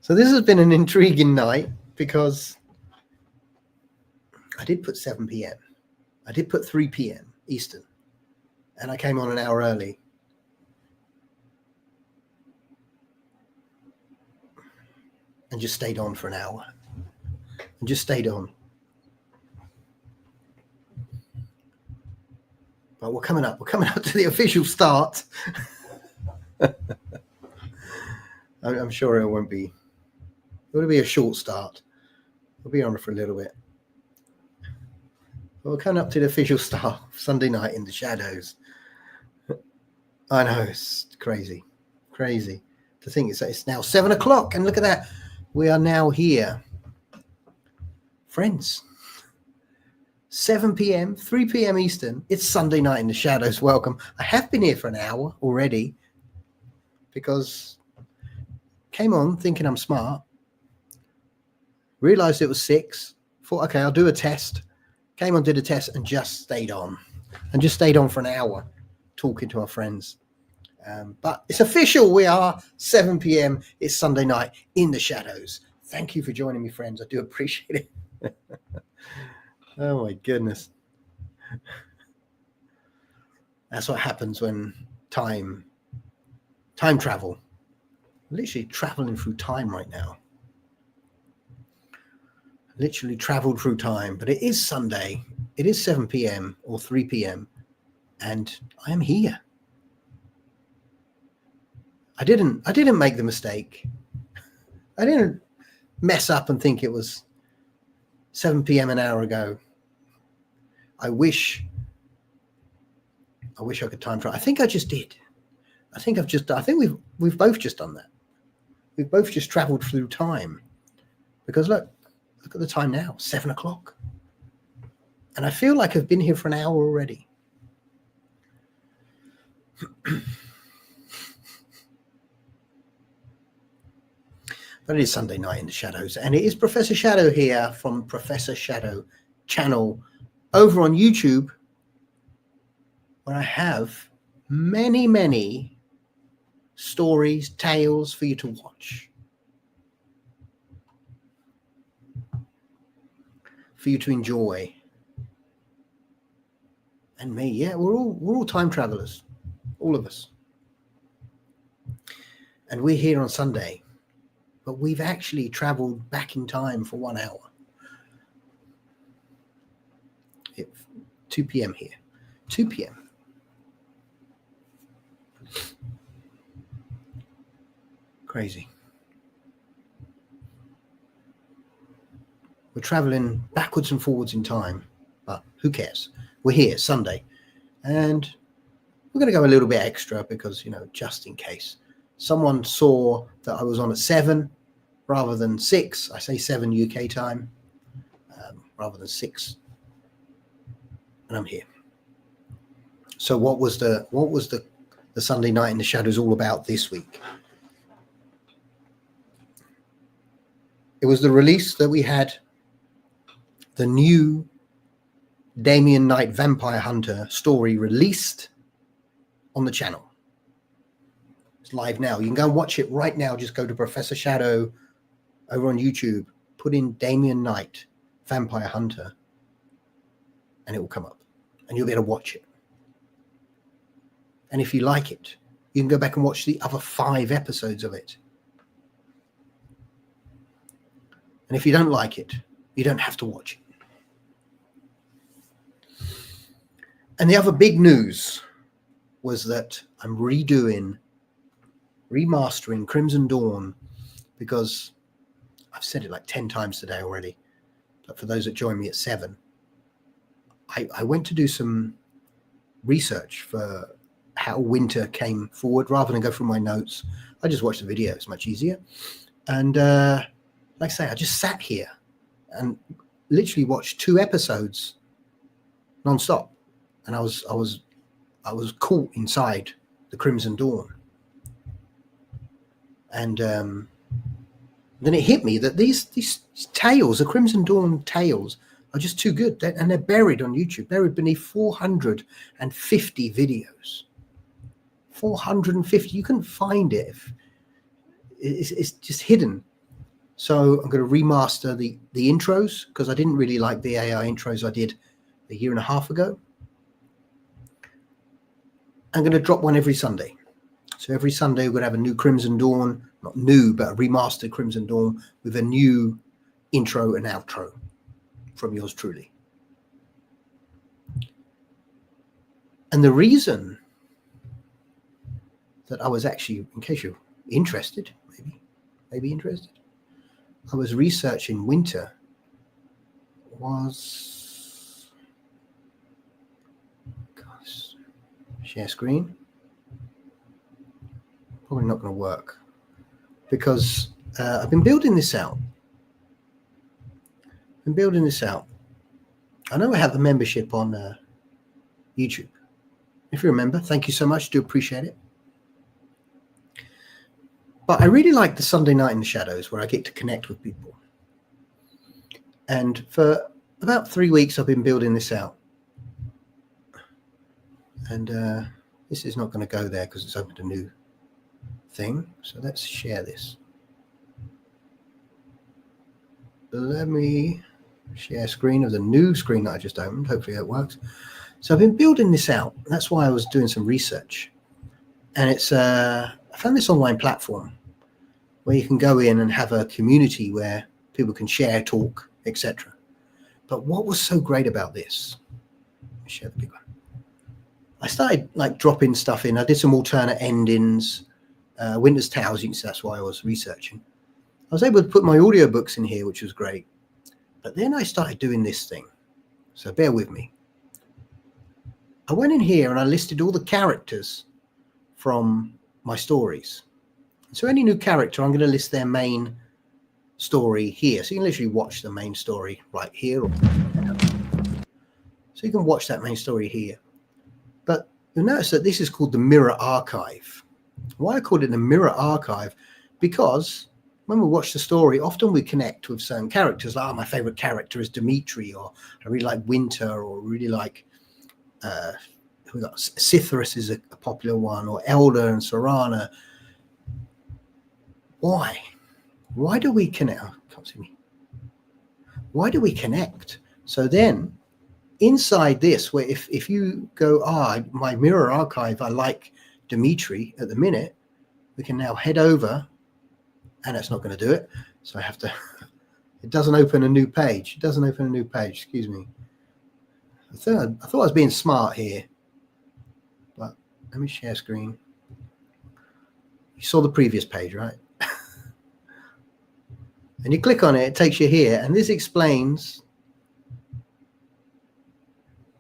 So this has been an intriguing night because I did put 7 p.m. I did put 3 p.m. Eastern, and I came on an hour early. And just stayed on for an hour. And just stayed on. But we're coming up to the official start. I'm sure it won't be. It'll be a short start. We'll be on for a little bit. But we're coming up to the official start of Sunday Night in the Shadows. I know, it's crazy. Crazy to think it's now 7 o'clock, and look at that. We are now here. Friends. 7 p.m., 3 p.m. Eastern. It's Sunday Night in the Shadows. Welcome. I have been here for an hour already because came on thinking I'm smart. Realized it was 6. Thought, okay, I'll do a test. Came on, did a test, and just stayed on. And just stayed on for an hour talking to our friends. But it's official. We are 7 p.m. It's Sunday Night in the Shadows. Thank you for joining me, friends. I do appreciate it. Oh my goodness. That's what happens when time travel. Literally traveling through time right now. Literally traveled through time, but it is Sunday. It is 7 p.m. or 3 p.m. and I am here. I didn't make the mistake. I didn't mess up and think it was 7 p.m. an hour ago. I wish I could time travel. I think I just did. I think we've both just done that. We've both just traveled through time. Because look at the time now, 7 o'clock. And I feel like I've been here for an hour already. But it is Sunday Night in the Shadows, and it is Professor Shadow here from Professor Shadow channel over on YouTube. where I have many, many stories, tales for you to watch, for you to enjoy. And me, yeah, we're all time travelers, all of us. And we're here on Sunday, but we've actually traveled back in time for 1 hour. It's 2 p.m. here. 2 p.m. Crazy. We're traveling backwards and forwards in time, but who cares? We're here Sunday, and we're going to go a little bit extra because, just in case. Someone saw that I was on at 7 rather than 6. I say 7 UK time rather than 6, and I'm here. So what was the Sunday Night in the Shadows all about this week? It was the release that we had the new Damien Knight Vampire Hunter story released on the channel. It's live now. You can go and watch it right now. Just go to Professor Shadow over on YouTube, put in Damien Knight Vampire Hunter, and it will come up, and you'll be able to watch it. And if you like it, you can go back and watch the other 5 episodes of it. And if you don't like it, you don't have to watch it. And the other big news was that I'm remastering Crimson Dawn, because I've said it like 10 times today already. But for those that join me at 7, I went to do some research for how Winter came forward rather than go through my notes. I just watched the video. It's much easier. And like I say, I just sat here and literally watched 2 episodes non-stop. And I was caught inside the Crimson Dawn. And then it hit me that these tales, the Crimson Dawn tales, are just too good. And they're buried on YouTube, buried beneath 450 videos. 450. You couldn't find it. It's just hidden. So I'm going to remaster the intros, because I didn't really like the AI intros I did a year and a half ago. I'm going to drop one every Sunday. So every Sunday we're going to have a new Crimson Dawn, not new, but a remastered Crimson Dawn with a new intro and outro from yours truly. And the reason that I was actually, in case you're interested, maybe interested, I was researching Winter was, gosh, share screen. Probably not going to work, because I've been building this out. I know I have the membership on YouTube. If you remember, thank you so much. Do appreciate it. But I really like the Sunday Night in the Shadows, where I get to connect with people. And for about 3 weeks, I've been building this out. And this is not going to go there because it's opened a new thing. So let's share this. Let me share screen of the new screen that I just opened. Hopefully that works. So I've been building this out. That's why I was doing some research. And it's I found this online platform where you can go in and have a community where people can share, talk, etc. But what was so great about this? Let me share the big one. I started like dropping stuff in. I did some alternate endings, Winter's Tales. That's why I was researching. I was able to put my audiobooks in here, which was great. But then I started doing this thing. So bear with me. I went in here and I listed all the characters from my stories. So any new character, I'm going to list their main story here. So you can literally watch the main story right here. So you can watch that main story here. But you'll notice that this is called the Mirror Archive. Why I called it the Mirror Archive? Because when we watch the story, often we connect with certain characters. Like, my favorite character is Dimitri, or I really like Winter, or really like we got Sithras is a popular one, or Elder and Sorana. Why? Why do we connect? Oh, can't see me. Why do we connect? So then inside this, where if you go, my mirror archive, I like Dimitri at the minute, we can now head over, and it's not going to do it. So I have to, it doesn't open a new page. It doesn't open a new page, excuse me. I thought I was being smart here, but let me share screen. You saw the previous page, right? And you click on it, it takes you here, and this explains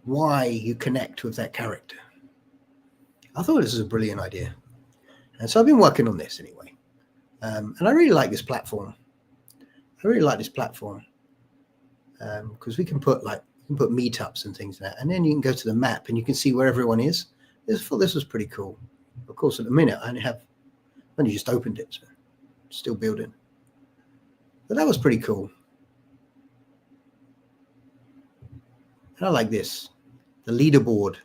why you connect with that character. I thought this was a brilliant idea. And so I've been working on this anyway. And I really like this platform. Because we can put meetups and things like that. And then you can go to the map and you can see where everyone is. This was pretty cool. Of course, at the minute, I only just opened it, so still building. But that was pretty cool. And I like this, the leaderboard.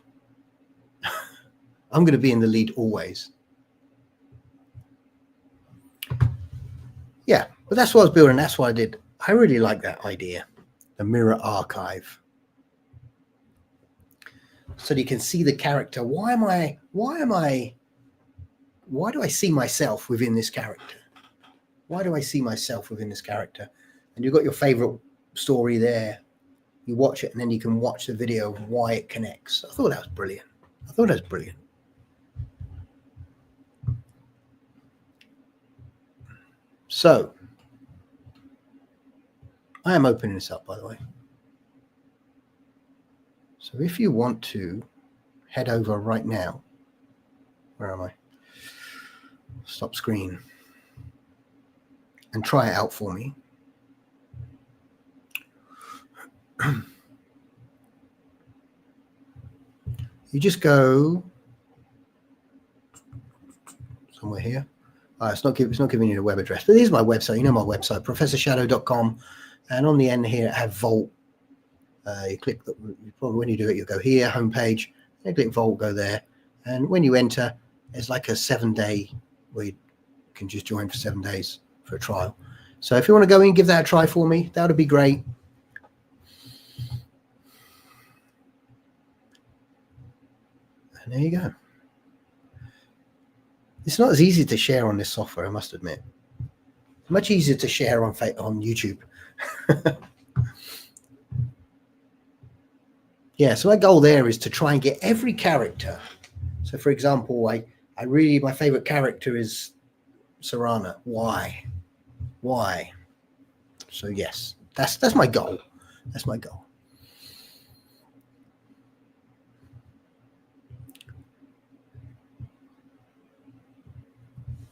I'm going to be in the lead always. Yeah, but that's what I was building. That's what I did. I really like that idea, the mirror archive. So that you can see the character. Why do I see myself within this character? Why do I see myself within this character? And you've got your favorite story there. You watch it and then you can watch the video of why it connects. I thought that was brilliant. So I am opening this up, by the way. So if you want to head over right now, where am I? Stop screen. And try it out for me. You just go somewhere here. It's not giving you the web address, but this is my website. You know my website, professorshadow.com, and on the end here I have Vault. You click probably when you do it, you'll go here, homepage, then click Vault, go there, and when you enter, it's like a 7-day where you can just join for 7 days for a trial. So if you want to go in, give that a try for me, that would be great. And there you go. It's not as easy to share on this software, I must admit. It's much easier to share on YouTube. Yeah, so my goal there is to try and get every character. So for example, my favorite character is Sorana. Why? So yes, that's my goal. That's my goal.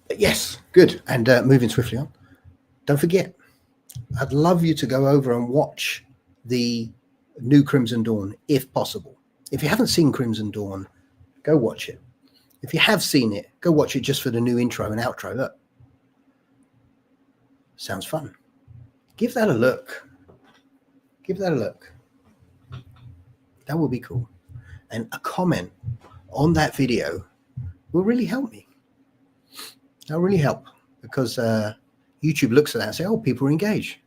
But yes, good. And moving swiftly on. Don't forget, I'd love you to go over and watch the new Crimson Dawn, if possible. If you haven't seen Crimson Dawn, go watch it. If you have seen it, go watch it just for the new intro and outro. Look. Sounds fun. Give that a look. That will be cool. And a comment on that video will really help me. That'll really help because YouTube looks at that and say, oh, people are engaged.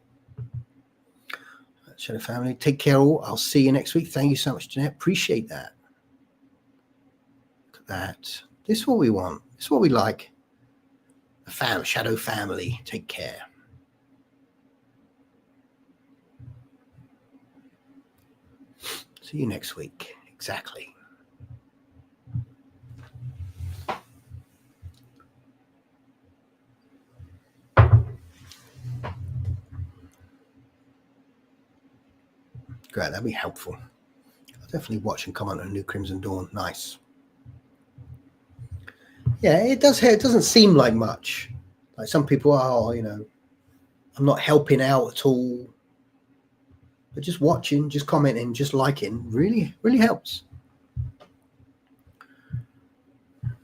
Shadow family, take care all. I'll see you next week. Thank you so much, Jeanette. Appreciate that. Look at that. This is what we want. This is what we like. A Shadow family. Take care. See you next week. Exactly. Great, that'd be helpful. I'll definitely watch and comment on New Crimson Dawn. Nice. Yeah, it doesn't seem like much. Like some people are, I'm not helping out at all. But just watching, just commenting, just liking really, really helps.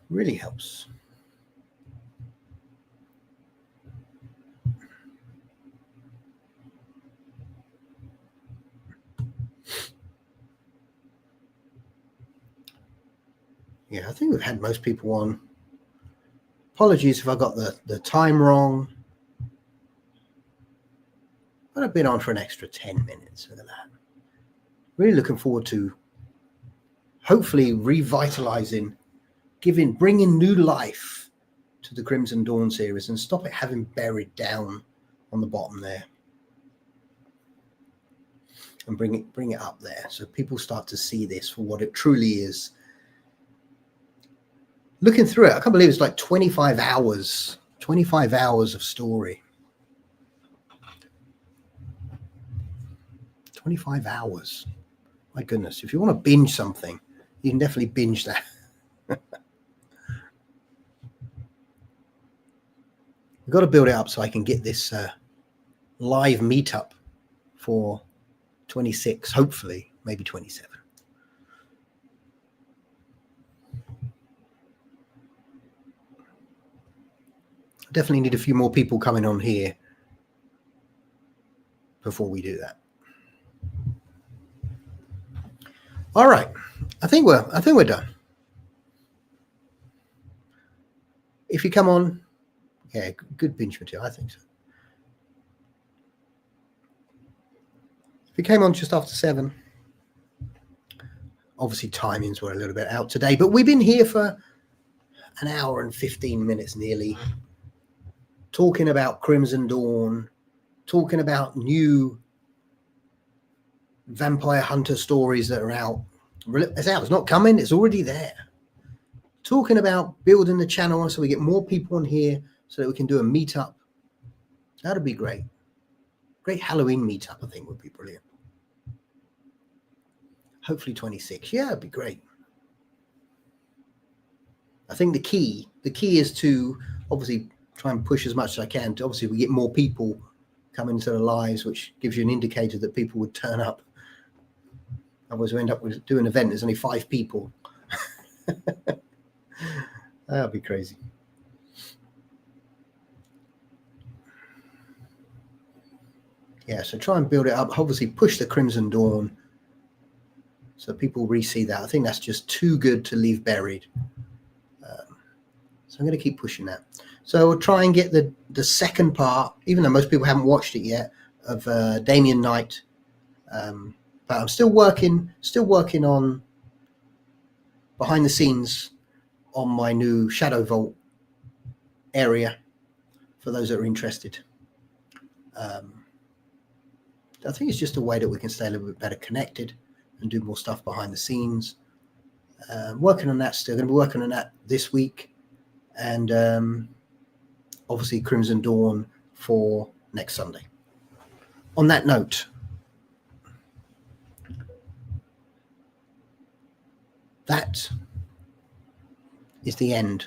Really helps. Yeah, I think we've had most people on. Apologies if I got the time wrong. But I've been on for an extra 10 minutes. Look at that. Really looking forward to hopefully revitalizing, bringing new life to the Crimson Dawn series and stop it having buried down on the bottom there. And bring it up there so people start to see this for what it truly is. Looking through it, I can't believe it's like 25 hours of story. 25 hours. My goodness. If you want to binge something, you can definitely binge that. We've got to build it up so I can get this live meetup for 26, hopefully, maybe 27. Definitely need a few more people coming on here before we do that. All right, I think we're done. If you come on, yeah, good binge material, I think so. If you came on just after 7, obviously timings were a little bit out today, but we've been here for an hour and 15 minutes nearly, talking about Crimson Dawn, talking about new vampire hunter stories that are out. It's out, it's not coming, it's already there. Talking about building the channel so we get more people on here so that we can do a meetup. That'd be great. Great Halloween meetup, I think, would be brilliant. Hopefully 26. Yeah, it'd be great. I think the key is to obviously try and push as much as I can to obviously we get more people come into the lives, which gives you an indicator that people would turn up. Otherwise we end up with doing an event, there's only 5 people. That'd be crazy. Yeah, so try and build it up. Obviously push the Crimson Dawn so people re-see that. I think that's just too good to leave buried. So I'm going to keep pushing that. So we'll try and get the second part, even though most people haven't watched it yet, of Damien Knight. But I'm still working on behind the scenes on my new Shadow Vault area for those that are interested. I think it's just a way that we can stay a little bit better connected and do more stuff behind the scenes. Working on that still. Going to be working on that this week. And obviously Crimson Dawn for next Sunday. On that note, that is the end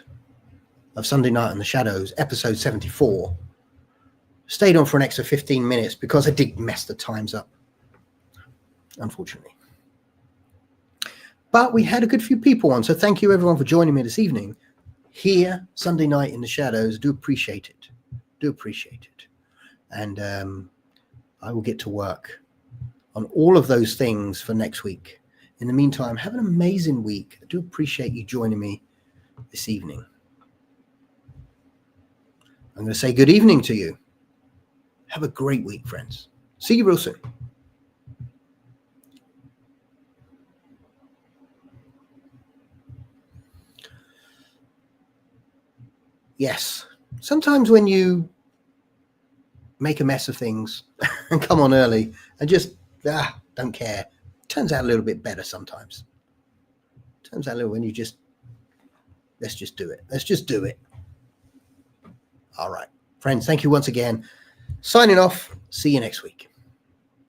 of Sunday Night in the Shadows, episode 74. Stayed on for an extra 15 minutes because I did mess the times up, unfortunately. But we had a good few people on, so thank you everyone for joining me this evening. Here, Sunday Night in the Shadows, do appreciate it. Do appreciate it. And I will get to work on all of those things for next week. In the meantime, have an amazing week. I do appreciate you joining me this evening. I'm going to say good evening to you. Have a great week, friends. See you real soon. Yes, sometimes when you make a mess of things and come on early and just don't care, turns out a little bit better sometimes. Turns out a little when you just, let's just do it. Let's just do it. All right, friends, thank you once again. Signing off. See you next week.